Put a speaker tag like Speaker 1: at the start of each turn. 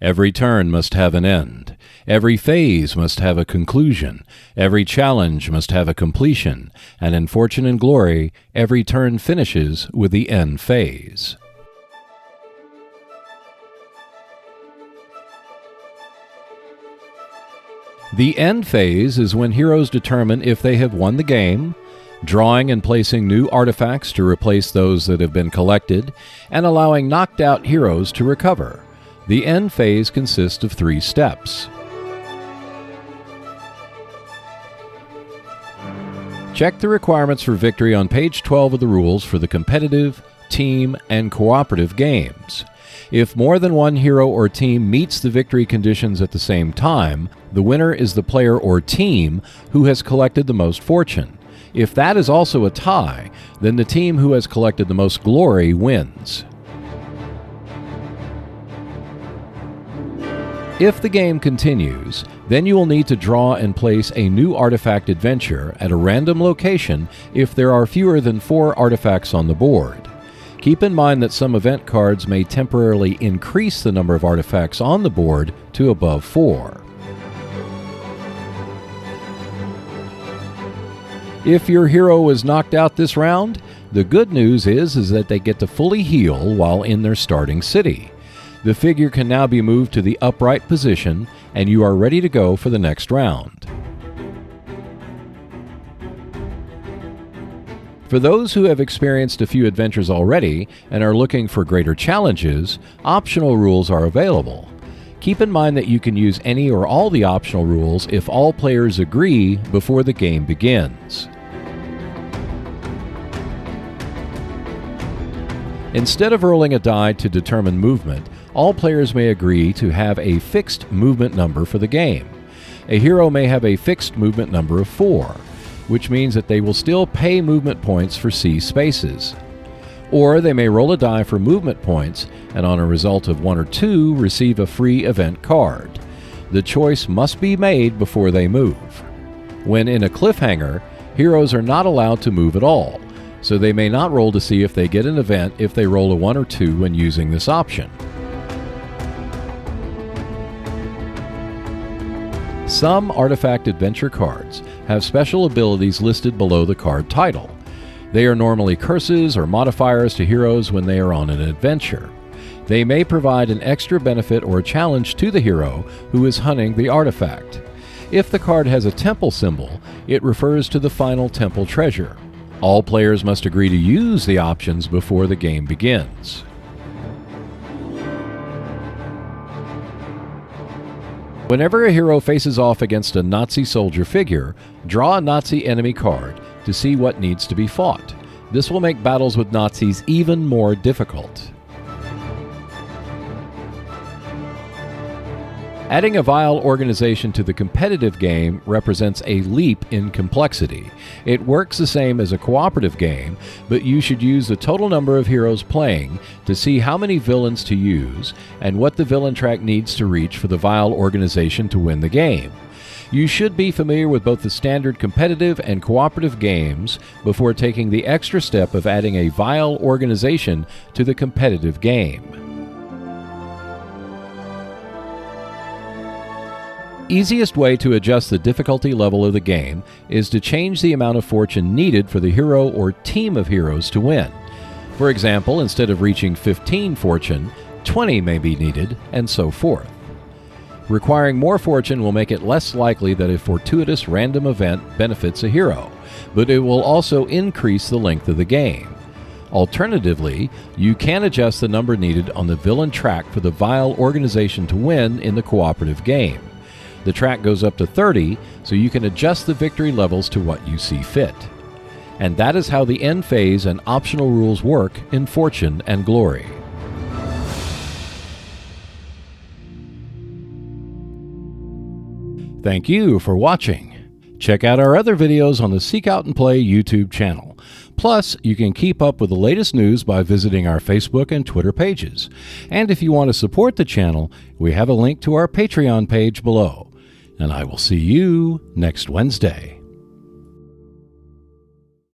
Speaker 1: Every turn must have an end. Every phase must have a conclusion. Every challenge must have a completion. And in Fortune and Glory, every turn finishes with the end phase. The end phase is when heroes determine if they have won the game, drawing and placing new artifacts to replace those that have been collected, and allowing knocked out heroes to recover. The end phase consists of 3 steps. Check the requirements for victory on page 12 of the rules for the competitive, team, and cooperative games. If more than one hero or team meets the victory conditions at the same time, the winner is the player or team who has collected the most fortune. If that is also a tie, then the team who has collected the most glory wins. If the game continues, then you will need to draw and place a new artifact adventure at a random location if there are fewer than 4 artifacts on the board. Keep in mind that some event cards may temporarily increase the number of artifacts on the board to above 4. If your hero is knocked out this round, the good news is that they get to fully heal while in their starting city. The figure can now be moved to the upright position, and you are ready to go for the next round. For those who have experienced a few adventures already and are looking for greater challenges, optional rules are available. Keep in mind that you can use any or all the optional rules if all players agree before the game begins. Instead of rolling a die to determine movement, all players may agree to have a fixed movement number for the game. A hero may have a fixed movement number of 4, which means that they will still pay movement points for C spaces. Or they may roll a die for movement points, and on a result of 1 or 2, receive a free event card. The choice must be made before they move. When in a cliffhanger, heroes are not allowed to move at all, so they may not roll to see if they get an event if they roll a 1 or 2 when using this option. Some artifact adventure cards have special abilities listed below the card title. They are normally curses or modifiers to heroes when they are on an adventure. They may provide an extra benefit or challenge to the hero who is hunting the artifact. If the card has a temple symbol, it refers to the final temple treasure. All players must agree to use the options before the game begins. Whenever a hero faces off against a Nazi soldier figure, draw a Nazi enemy card to see what needs to be fought. This will make battles with Nazis even more difficult. Adding a vile organization to the competitive game represents a leap in complexity. It works the same as a cooperative game, but you should use the total number of heroes playing to see how many villains to use and what the villain track needs to reach for the vile organization to win the game. You should be familiar with both the standard competitive and cooperative games before taking the extra step of adding a vile organization to the competitive game. Easiest way to adjust the difficulty level of the game is to change the amount of fortune needed for the hero or team of heroes to win. For example, instead of reaching 15 fortune, 20 may be needed, and so forth. Requiring more fortune will make it less likely that a fortuitous random event benefits a hero, but it will also increase the length of the game. Alternatively, you can adjust the number needed on the villain track for the vile organization to win in the cooperative game. The track goes up to 30, so you can adjust the victory levels to what you see fit. And that is how the end phase and optional rules work in Fortune and Glory. Thank you for watching. Check out our other videos on the Seek Out and Play YouTube channel. Plus, you can keep up with the latest news by visiting our Facebook and Twitter pages. And if you want to support the channel, we have a link to our Patreon page below. And I will see you next Wednesday.